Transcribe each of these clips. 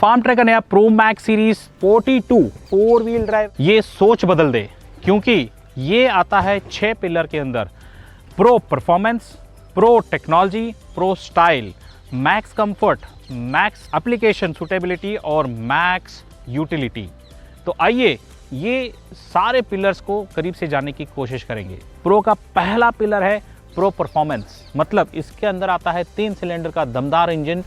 Farm track का नया pro max series 42 four wheel drive ये सोच बदल दे, क्योंकि ये आता है 6 पिलर के अंदर। Pro performance, pro technology, pro style, max comfort, max application suitability और मैक्स यूटिलिटी। तो आइए ये सारे पिलर्स को करीब से जानने की कोशिश करेंगे। प्रो का पहला पिलर है प्रो परफॉर्मेंस, मतलब इसके अंदर आता है 3 सिलेंडर का दमदार इंजन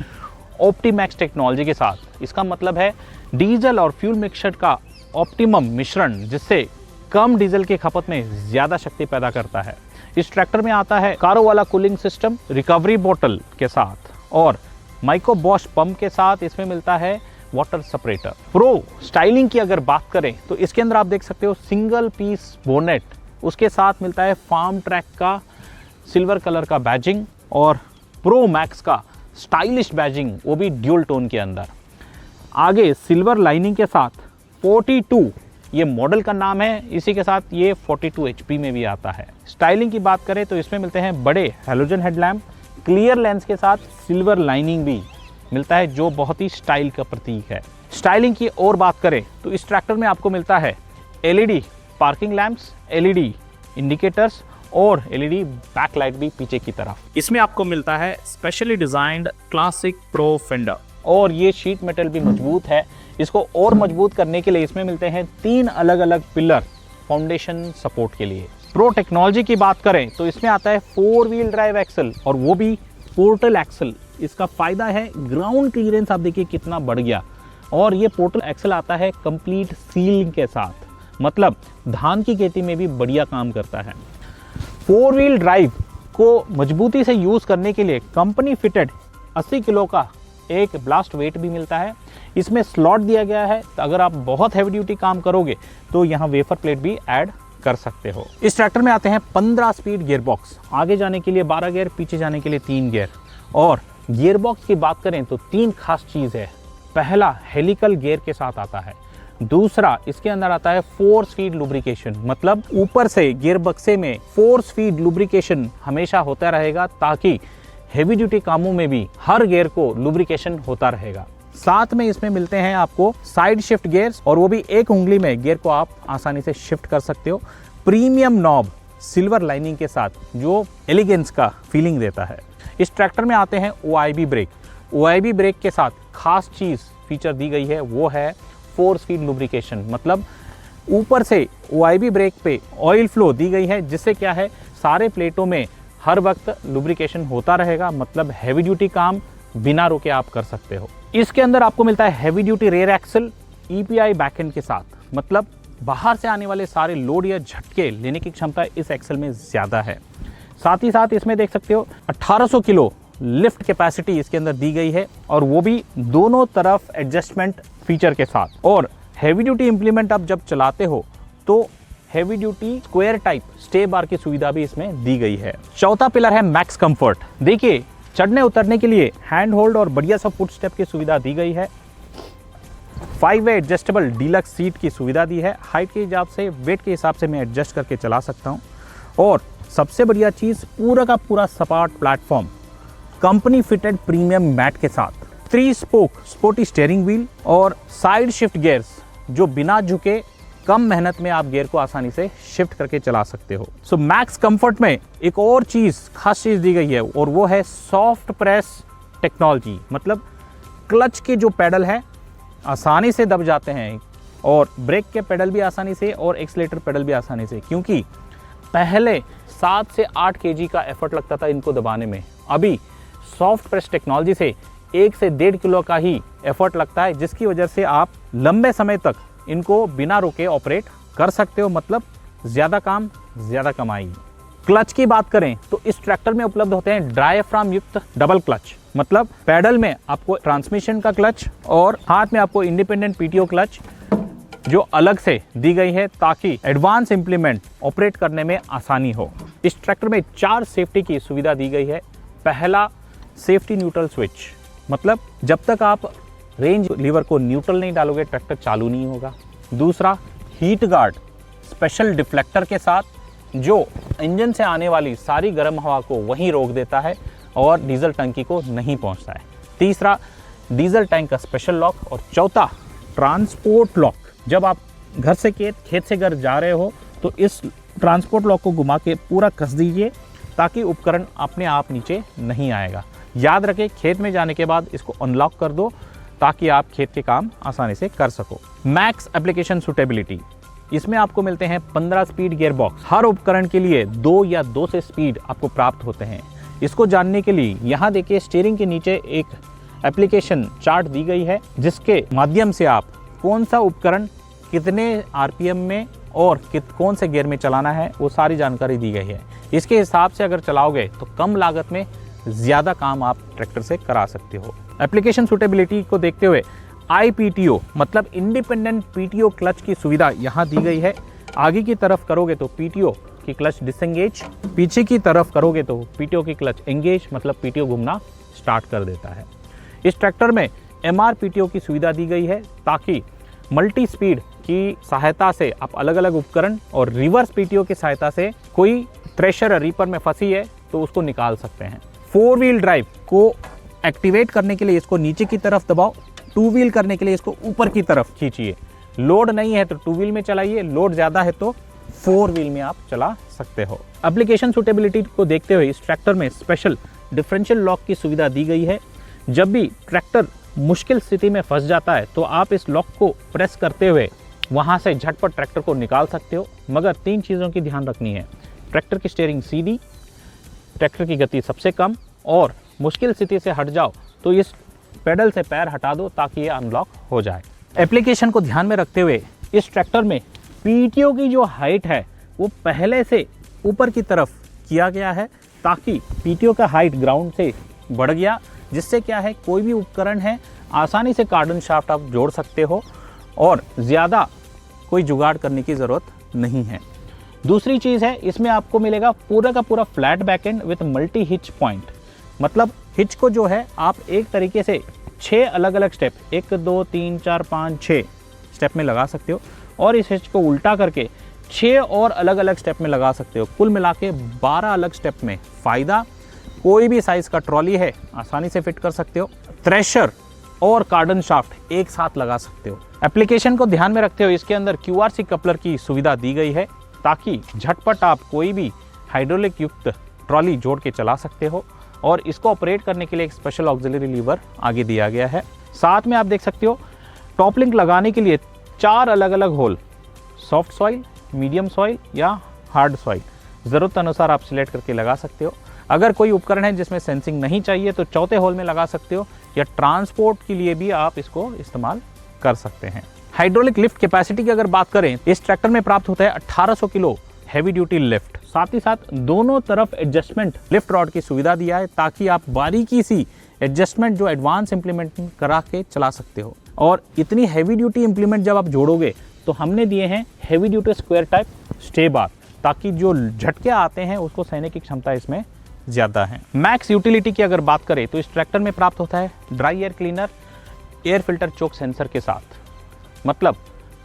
ऑप्टीमैक्स टेक्नोलॉजी के साथ। इसका मतलब है डीजल और फ्यूल मिक्सचर का ऑप्टिमम मिश्रण, जिससे कम डीजल की खपत में ज़्यादा शक्ति पैदा करता है। इस ट्रैक्टर में आता है कारो वाला कूलिंग सिस्टम रिकवरी बोतल के साथ और माइक्रो बॉश पंप के साथ इसमें मिलता है वाटर सेपरेटर। प्रो स्टाइलिंग की अगर बात करें तो इसके अंदर आप देख सकते हो सिंगल पीस बोनेट, उसके साथ मिलता है फार्म ट्रैक का सिल्वर कलर का बैजिंग और प्रो मैक्स का स्टाइलिश बैजिंग, वो भी ड्यूल टोन के अंदर। आगे सिल्वर लाइनिंग के साथ 42 ये मॉडल का नाम है, इसी के साथ ये 42 HP में भी आता है। स्टाइलिंग की बात करें तो इसमें मिलते हैं बड़े हैलोजन हेडलैम्प, क्लियर लेंस के साथ सिल्वर लाइनिंग भी मिलता है, जो बहुत ही स्टाइल का प्रतीक है। स्टाइलिंग की और बात करें तो इस ट्रैक्टर में आपको मिलता है LED parking lamps, LED indicators और LED बैकलाइट भी पीछे की तरफ। इसमें आपको मिलता है specially designed classic pro fender और ये शीट मेटल भी मजबूत है। इसको और मजबूत करने के लिए इसमें मिलते हैं 3 अलग अलग पिलर फाउंडेशन सपोर्ट के लिए। प्रो टेक्नोलॉजी की बात करें तो इसमें आता है 4 व्हील ड्राइव एक्सल और वो भी पोर्टल एक्सल। इसका फायदा है ग्राउंड क्लियरेंस, आप देखिए कितना बढ़ गया। और ये पोर्टल एक्सल आता है कंप्लीट सीलिंग के साथ, मतलब धान की खेती में भी बढ़िया काम करता है। 4 व्हील ड्राइव को मजबूती से यूज करने के लिए कंपनी फिटेड 80 किलो का एक ब्लास्ट वेट भी मिलता है। इसमें स्लॉट दिया गया है, तो अगर आप बहुत हैवी ड्यूटी काम करोगे तो यहाँ वेफर प्लेट भी ऐड कर सकते हो। इस ट्रैक्टर में आते हैं 15 स्पीड गियर बॉक्स, आगे जाने के लिए 12 गियर, पीछे जाने के लिए 3 गियर। और गियर बॉक्स की बात करें तो 3 खास चीज है। पहला हेलिकल गियर के साथ आता है, दूसरा इसके अंदर आता है 4 स्पीड लुब्रिकेशन, मतलब ऊपर से गियर बक्से में 4 स्पीड लुब्रिकेशन हमेशा होता रहेगा, ताकि हेवी ड्यूटी कामों में भी हर गियर को लुब्रिकेशन होता रहेगा। साथ में इसमें मिलते हैं आपको साइड शिफ्ट गियर्स और वो भी एक उंगली में गियर को आप आसानी से शिफ्ट कर सकते हो। प्रीमियम नॉब सिल्वर लाइनिंग के साथ, जो एलिगेंस का फीलिंग देता है। इस ट्रैक्टर में आते हैं OIB ब्रेक। OIB ब्रेक के साथ खास चीज फीचर दी गई है, वो है 4 स्पीड लुब्रिकेशन, मतलब ऊपर से OIB ब्रेक पे ऑयल फ्लो दी गई है, जिससे क्या है सारे प्लेटों में हर वक्त लुब्रिकेशन होता रहेगा, मतलब हैवी ड्यूटी काम बिना रुके आप कर सकते हो। इसके अंदर आपको मिलता है heavy duty rear axle EPI backend के साथ, मतलब बाहर से आने वाले सारे लोड या झटके लेने की क्षमता इस एक्सल में ज्यादा है। साथ ही साथ इसमें देख सकते हो 1800 किलो लिफ्ट कैपेसिटी इसके अंदर दी गई है, और वो भी दोनों तरफ एडजस्टमेंट फीचर के साथ। और हैवी ड्यूटी इंप्लीमेंट आप जब चलाते हो तो heavy duty square type stay bar की सुविधा भी इसमें दी गई है। चौथा पिलर है मैक्स कंफर्ट। देखिए चढ़ने उतरने के लिए हैंड होल्ड और बढ़िया सा फुट स्टेप की सुविधा दी गई है। 5 वे एडजस्टेबल डीलक्स सीट की सुविधा दी है। हाइट के हिसाब से, वेट के हिसाब से मैं एडजस्ट करके चला सकता हूँ। और सबसे बढ़िया चीज, पूरा का पूरा सपाट platform company fitted premium mat के साथ, 3 स्पोक स्पोर्टी स्टीयरिंग व्हील और साइड शिफ्ट गियर्स, जो बिना झुके कम मेहनत में आप गियर को आसानी से शिफ्ट करके चला सकते हो। सो मैक्स कंफर्ट में एक और चीज, खास चीज दी गई है, और वो है सॉफ्ट प्रेस टेक्नोलॉजी, मतलब क्लच के जो पेडल है आसानी से दब जाते हैं, और ब्रेक के पेडल भी आसानी से, और एक्सीलरेटर पेडल भी आसानी से, क्योंकि पहले 7 से 8 kg का एफर्ट लगता था इनको दबाने में। अभी सॉफ्ट प्रेस टेक्नोलॉजी से 1 से 1.5 किलो का ही एफर्ट लगता है, जिसकी वजह से आप लंबे समय तक इनको बिना रुके ऑपरेट कर सकते हो, मतलब ज्यादा काम ज्यादा कमाई। क्लच की बात करें तो इस ट्रैक्टर में उपलब्ध होते हैं डायाफ्राम युक्त डबल क्लच, मतलब पैडल में आपको ट्रांसमिशन का क्लच और हाथ में आपको इंडिपेंडेंट PTO क्लच जो अलग से दी गई है, ताकि एडवांस इंप्लीमेंट ऑपरेट करने में आसानी हो। इस ट्रैक्टर में 4 सेफ्टी की सुविधा दी गई है। पहला सेफ्टी न्यूट्रल स्विच, मतलब जब तक आप रेंज लीवर को न्यूट्रल नहीं डालोगे ट्रैक्टर चालू नहीं होगा। दूसरा हीट गार्ड स्पेशल डिफ्लेक्टर के साथ, जो इंजन से आने वाली सारी गर्म हवा को वहीं रोक देता है और डीजल टंकी को नहीं पहुंचता है। तीसरा डीजल टैंक का स्पेशल लॉक और चौथा ट्रांसपोर्ट लॉक। जब आप घर से खेत से घर जा रहे हो तो इस ट्रांसपोर्ट लॉक को घुमा के पूरा कस दीजिए ताकि उपकरण अपने आप नीचे नहीं आएगा। याद रखें, खेत में जाने के बाद इसको अनलॉक कर दो ताकि आप खेत के काम आसानी से कर सको। मैक्स एप्लीकेशन सूटेबिलिटी, इसमें आपको मिलते हैं 15 स्पीड गियर बॉक्स। हर उपकरण के लिए 2 या 2 से स्पीड आपको प्राप्त होते हैं। इसको जानने के लिए यहाँ देखिए स्टीयरिंग के नीचे एक एप्लीकेशन चार्ट दी गई है जिसके माध्यम से आप कौन सा उपकरण कितने आरपीएम में और कौन से गियर में चलाना है वो सारी जानकारी दी गई है। इसके हिसाब से अगर चलाओगे तो कम लागत में ज़्यादा काम आप ट्रैक्टर से करा सकते हो। एप्लीकेशन सूटेबिलिटी को देखते हुए IPTO मतलब इंडिपेंडेंट PTO क्लच की सुविधा यहाँ दी गई है। आगे की तरफ करोगे तो PTO की क्लच डिसएंगेज, पीछे की तरफ करोगे तो PTO की क्लच एंगेज मतलब PTO घूमना स्टार्ट कर देता है। इस ट्रैक्टर में MRPTO की सुविधा दी गई है ताकि मल्टी स्पीड की सहायता से आप अलग अलग उपकरण और रिवर्स PTO की सहायता से कोई थ्रेशर रीपर में फंसी है तो उसको निकाल सकते हैं। 4 व्हील ड्राइव को एक्टिवेट करने के लिए इसको नीचे की तरफ दबाओ, 2 व्हील करने के लिए इसको ऊपर की तरफ खींचिए। लोड नहीं है तो 2 व्हील में चलाइए, लोड ज़्यादा है तो 4 व्हील में आप चला सकते हो। एप्लीकेशन सूटेबिलिटी को देखते हुए इस ट्रैक्टर में स्पेशल डिफरेंशियल लॉक की सुविधा दी गई है। जब भी ट्रैक्टर मुश्किल स्थिति में फंस जाता है तो आप इस लॉक को प्रेस करते हुए वहाँ से झटपट ट्रैक्टर को निकाल सकते हो। मगर 3 चीज़ों की ध्यान रखनी है, ट्रैक्टर की स्टीयरिंग सीधी, ट्रैक्टर की गति सबसे कम और मुश्किल स्थिति से हट जाओ तो इस पेडल से पैर हटा दो ताकि ये अनलॉक हो जाए। एप्लीकेशन को ध्यान में रखते हुए इस ट्रैक्टर में PTO की जो हाइट है वो पहले से ऊपर की तरफ किया गया है ताकि PTO का हाइट ग्राउंड से बढ़ गया, जिससे क्या है कोई भी उपकरण है आसानी से कार्डन शाफ्ट आप जोड़ सकते हो और ज़्यादा कोई जुगाड़ करने की ज़रूरत नहीं है। दूसरी चीज़ है, इसमें आपको मिलेगा पूरा का पूरा flat backend with multi hitch point. मतलब हिच को जो है आप एक तरीके से 6 अलग अलग स्टेप 1 2 3 4 5 6 स्टेप में लगा सकते हो और इस हिच को उल्टा करके 6 और अलग अलग स्टेप में लगा सकते हो। कुल मिला के 12 अलग स्टेप में फ़ायदा। कोई भी साइज़ का ट्रॉली है आसानी से फिट कर सकते हो। थ्रेशर और कार्डन शाफ्ट एक साथ लगा सकते हो। एप्लीकेशन को ध्यान में रखते हुए इसके अंदर QRC कपलर की सुविधा दी गई है ताकि झटपट आप कोई भी हाइड्रोलिक युक्त ट्रॉली जोड़ के चला सकते हो और इसको ऑपरेट करने के लिए एक स्पेशल ऑक्सिलरी लीवर आगे दिया गया है। साथ में आप देख सकते हो टॉप लिंक लगाने के लिए 4 अलग अलग hole, soft soil, medium soil या हार्ड सॉइल, ज़रूरत अनुसार आप सिलेक्ट करके लगा सकते हो। अगर कोई उपकरण है जिसमें सेंसिंग नहीं चाहिए तो चौथे होल में लगा सकते हो या ट्रांसपोर्ट के लिए भी आप इसको इस्तेमाल कर सकते हैं। हाइड्रोलिक लिफ्ट कैपेसिटी की अगर बात करें, इस ट्रैक्टर में प्राप्त होता है 1800 किलो हैवी ड्यूटी लिफ्ट। साथ ही साथ दोनों तरफ एडजस्टमेंट लिफ्ट रॉड की सुविधा दिया है ताकि आप बारीकी सी एडजस्टमेंट जो एडवांस इंप्लीमेंट करा के चला सकते हो। और इतनी हैवी ड्यूटी इंप्लीमेंट जब आप जोड़ोगे तो हमने दिए हैं heavy duty square type stay bar ताकि जो झटके आते हैं उसको सहने की क्षमता इसमें ज़्यादा है। मैक्स यूटिलिटी की अगर बात करें तो इस ट्रैक्टर में प्राप्त होता है dry air cleaner air filter choke sensor के साथ। मतलब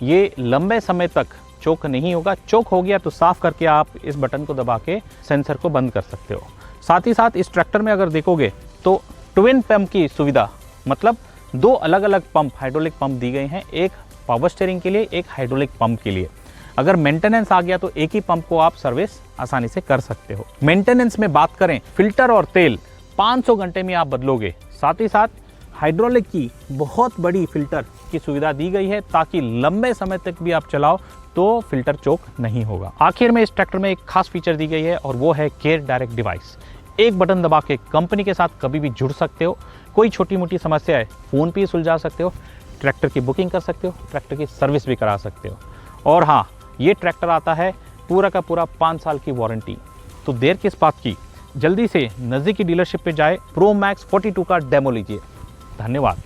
ये लंबे समय तक चोक नहीं होगा, चोक हो गया तो साफ करके आप इस बटन को दबा के सेंसर को बंद कर सकते हो। साथ ही साथ इस ट्रैक्टर में अगर देखोगे तो ट्विन पंप की सुविधा, मतलब 2 अलग अलग पंप हाइड्रोलिक पंप दी गए हैं, एक पावर स्टीयरिंग के लिए, एक हाइड्रोलिक पंप के लिए। अगर मेंटेनेंस आ गया तो एक ही पंप को आप सर्विस आसानी से कर सकते हो। मेंटेनेंस में बात करें, फिल्टर और तेल 500 घंटे में आप बदलोगे। साथ ही साथ हाइड्रोलिक की बहुत बड़ी फिल्टर की सुविधा दी गई है ताकि लंबे समय तक भी आप चलाओ तो फिल्टर चोक नहीं होगा। आखिर में इस ट्रैक्टर में एक खास फीचर दी गई है और वो है केयर डायरेक्ट डिवाइस। एक बटन दबा के कंपनी के साथ कभी भी जुड़ सकते हो। कोई छोटी मोटी समस्या है फ़ोन पे ही सुलझा सकते हो, ट्रैक्टर की बुकिंग कर सकते हो, ट्रैक्टर की सर्विस भी करा सकते हो। और हाँ, ये ट्रैक्टर आता है पूरा का पूरा 5 साल की वारंटी। तो देर किस बात की, जल्दी से नज़दीकी डीलरशिप पे जाए, प्रो मैक्स 42 का डेमो लीजिए। धन्यवाद।